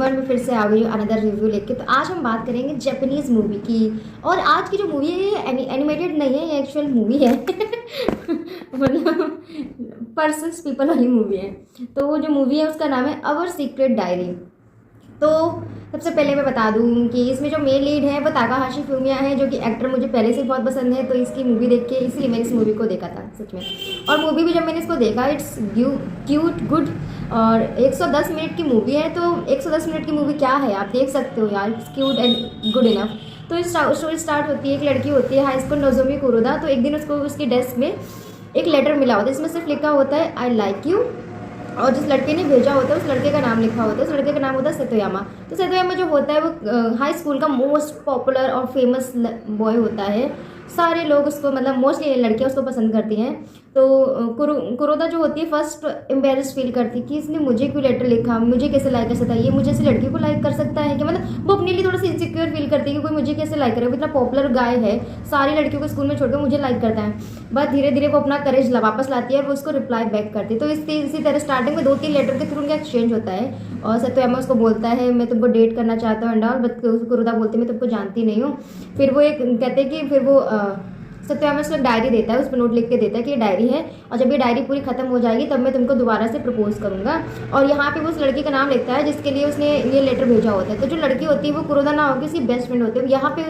Everyone, मैं फिर से आ गई हूँ अनदर रिव्यू लेके। तो आज हम बात करेंगे जापानीज़ मूवी की। और आज की जो मूवी है ये एनिमेटेड नहीं है, ये एक्चुअल मूवी है। मतलब पर्सन्स पीपल वाली मूवी है। तो वो जो मूवी है उसका नाम है अवर सीक्रेट डायरी। तो सबसे पहले मैं बता दूं कि इसमें जो मेन लीड है वो ताकाहाशी फुमिया है, जो कि एक्टर मुझे पहले से बहुत पसंद है। तो इसकी मूवी देख के इसलिए मैंने इस मूवी को देखा था सच में। और मूवी भी जब मैंने इसको देखा, इट्स क्यूट गुड। और 110 मिनट की मूवी है, तो 110 मिनट की मूवी क्या है, आप देख सकते हो यार, it's cute and good enough. तो स्टोरी स्टार्ट होती है, एक लड़की होती है हाई स्कूल नोजोमी कुरोदा। तो एक दिन उसको उसकी डेस्क में एक लेटर मिला होता है, इसमें सिर्फ लिखा होता है आई लाइक यू। और जिस लड़के ने भेजा होता है उस लड़के का नाम लिखा होता है, उस लड़के का नाम होता है सेतोयामा। तो सेतोयामा जो होता है वो हाई स्कूल का मोस्ट पॉपुलर और फेमस बॉय होता है। सारे लोग उसको, मतलब मोस्टली लड़कियां उसको पसंद करती हैं। तो कुरोदा जो होती है फर्स्ट एम्बेरस फील करती है कि इसने मुझे क्यों लेटर लिखा, मुझे कैसे लाइक कर सकता है, ये मुझे ऐसी लड़की को लाइक कर सकता है कि, मतलब वो अपने लिए थोड़ा सा इनसिक्योर फील करती है कि कोई मुझे कैसे लाइक करे, वो इतना पॉपुलर गाय है, सारी लड़कियों को स्कूल में छोड़कर मुझे लाइक करता है। बट धीरे धीरे वो अपना करेज वापस लाती है और वो उसको रिप्लाई बैक करती है। तो इसी तरह स्टार्टिंग में 2-3 लेटर के थ्रू उनका एक्सचेंज होता है। और सत्योयामा उसको बोलता है मैं तुमको डेट करना चाहता हूँ एंड ऑल, बट कुरोदा बोलती मैं तुमको जानती नहीं हूँ। फिर वो एक कहते हैं कि फिर वो सत्यामा उसको एक डायरी देता है, उस पर नोट लिख के देता है कि ये डायरी है और जब ये डायरी पूरी खत्म हो जाएगी तब मैं तुमको दोबारा से प्रपोज करूंगा। और यहाँ पे वो उस लड़की का नाम लिखता है जिसके लिए उसने ये लेटर भेजा होता है। तो जो लड़की होती है वो कुरोदा ना होकर उसकी बेस्ट फ्रेंड होती है। यहाँ पे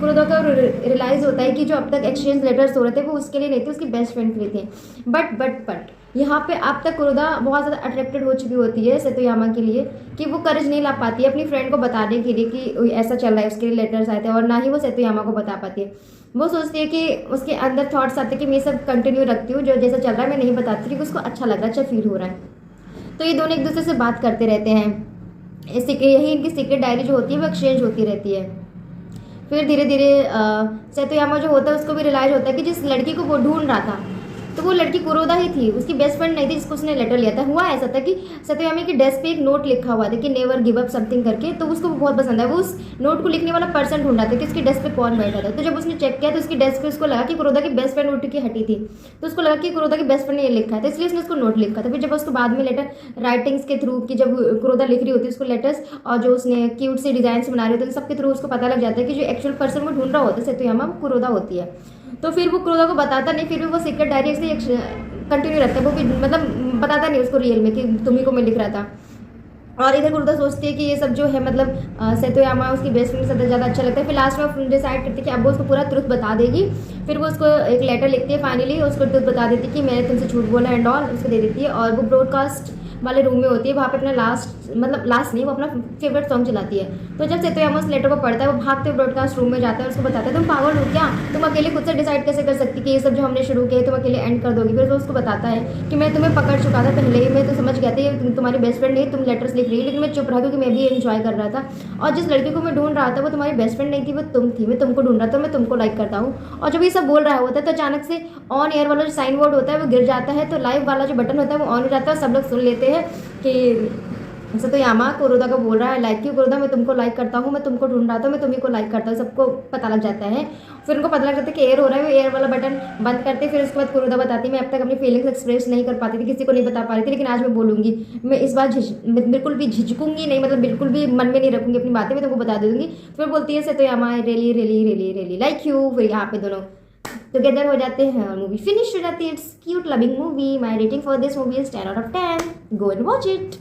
कुरोदा को रियलाइज होता है कि जो अब तक एक्सचेंज लेटर्स हो रहे थे वो उसके लिए नहीं थे, उसकी बेस्ट फ्रेंड के लिए थे। बट यहाँ पे अब तक कुरोदा बहुत ज़्यादा अट्रैक्टेड हो चुकी होती है सेतोयामा के लिए कि वो करेज नहीं ला पाती है अपनी फ्रेंड को बताने के लिए कि ऐसा चल रहा है, उसके लिए लेटर्स आए थे, और ना ही वो सेतोयामा को बता पाती है। वो सोचती है कि उसके अंदर थॉट्स आते हैं कि मैं सब कंटिन्यू रखती हूँ, जो जैसा चल रहा है मैं नहीं बताती, क्योंकि उसको अच्छा लग रहा है, अच्छा फील हो रहा है। तो ये दोनों एक दूसरे से बात करते रहते हैं। यही इनकी सीक्रेट डायरी जो होती है वो एक्सचेंज होती रहती है। फिर धीरे धीरे सेतोयामा जो होता है उसको भी रियलाइज होता है कि जिस लड़की को वो ढूंढ रहा था तो वो लड़की कुरोदा ही थी, उसकी बेस्ट फ्रेंड नहीं थी जिसको उसने लेटर लिया था। हुआ ऐसा था कि सत्योयामी की डेस्क पे एक नोट लिखा हुआ था कि नेवर गिव अप समथिंग करके, तो उसको बहुत पसंद है। वो उस नोट को लिखने वाला पर्सन ढूंढ रहा था कि उसकी डेस्क पे कौन बैठा था। तो जब उसने चेक किया तो उसकी डेस्क पे उसको लगा कि कुरोदा की बेस्ट फ्रेंड उठ के हटी थी, तो उसको लगा कि कुरोदा की बेस्ट फ्रेंड ने ये लिखा है, तो इसलिए उसने उसको नोट लिखा था। फिर जब उसको बाद में लेटर राइटिंग्स के थ्रू कि जब कुरोदा लिख रही होती है उसको लेटर्स, और जो उसने क्यूट से डिजाइन बना रही होती है, सबके थ्रू उसको पता लग जाता है कि जो एक्चुअल पर्सन वो ढूंढ रहा होता है सेतोयामा वो कुरोदा होती है। तो फिर वो कुरोदा को बताता नहीं, फिर भी वो सीक्रेट डायरी से कंटिन्यू रखता है, वो भी मतलब बताता नहीं उसको रियल में कि तुम्ही को मैं लिख रहा था। और इधर कुरोदा सोचती है कि ये सब जो है मतलब सेतोयामा उसकी बेस्ट फ्रेंड सबसे ज़्यादा अच्छा लगता है। फिर लास्ट में वो डिसाइड करती है कि अब वो उसको पूरा ट्रुथ बता देगी। फिर वो उसको एक लेटर लिखती है, फाइनली उसको ट्रुथ बता देती है कि मैंने तुमसे झूठ बोला एंड ऑल, उसको दे देती है। और वो ब्रॉडकास्ट वाले रूम में होती है, वहाँ पे अपना लास्ट नहीं, वो अपना फेवरेट सॉन्ग चलाती है। तो जब सेतोयामा उस लेटर को पढ़ता है वो भागते हुए ब्रॉडकास्ट रूम में जाता है और उसको बताता है तुम पागल हो क्या, तुम अकेले खुद से डिसाइड कैसे कर सकती कि ये सब जो हमने शुरू किया तुम अकेले एंड कर दोगी। फिर वो उसको बताता है कि मैं तुम्हें पकड़ चुका था पहले ही, मैं तो समझ गया था ये तुम्हारी बेस्ट फ्रेंड नहीं, तुम लेटर्स लिख रही है, लेकिन मैं चुप रहा क्योंकि मैं भी एंजॉय कर रहा था। और जिस लड़की को मैं ढूंढ रहा था वो तुम्हारी बेस्ट फ्रेंड नहीं थी, वो तुम थी, मैं तुमको ढूंढ रहा था, मैं तुमको लाइक करता हूँ। और जब ये सब बोल रहा होता है तो अचानक से ऑन एयर वाला जो साइन बोर्ड होता है वो गिर जाता है, तो लाइव वाला जो बटन होता है वो ऑन हो जाता है और सब लोग सुन लेते हैं कि सत्योयामा कुरोदा को बोल रहा है लाइक यू कुरोदा, मैं तुमको लाइक करता हूँ, मैं तुमको ढूंढ रहा था, मैं तुम्ही को लाइक करता हूँ। सबको पता लग जाता है। फिर उनको पता लग जाता है कि एयर हो रहा है, वो एयर वाला बटन बंद करते। फिर उसके बाद कुरोदा बताती मैं अब तक अपनी फीलिंग्स एक्सप्रेस नहीं कर पाती थी, किसी को नहीं बता पा रही थी, लेकिन आज मैं बोलूँगी, मैं इस बार बिल्कुल भी झिझकूंगी नहीं, मतलब बिल्कुल भी मन में नहीं रखूंगी अपनी बातें, मैं तुमको बता दूंगी। फिर बोलती है सत्योयामा really really really really like you. फिर यहाँ पे दोनों टुगेदर हो जाते हैं और मूवी फिनिश हो जाती है। It's cute loving movie. My rating for this movie is 10 out of 10. Go and watch it.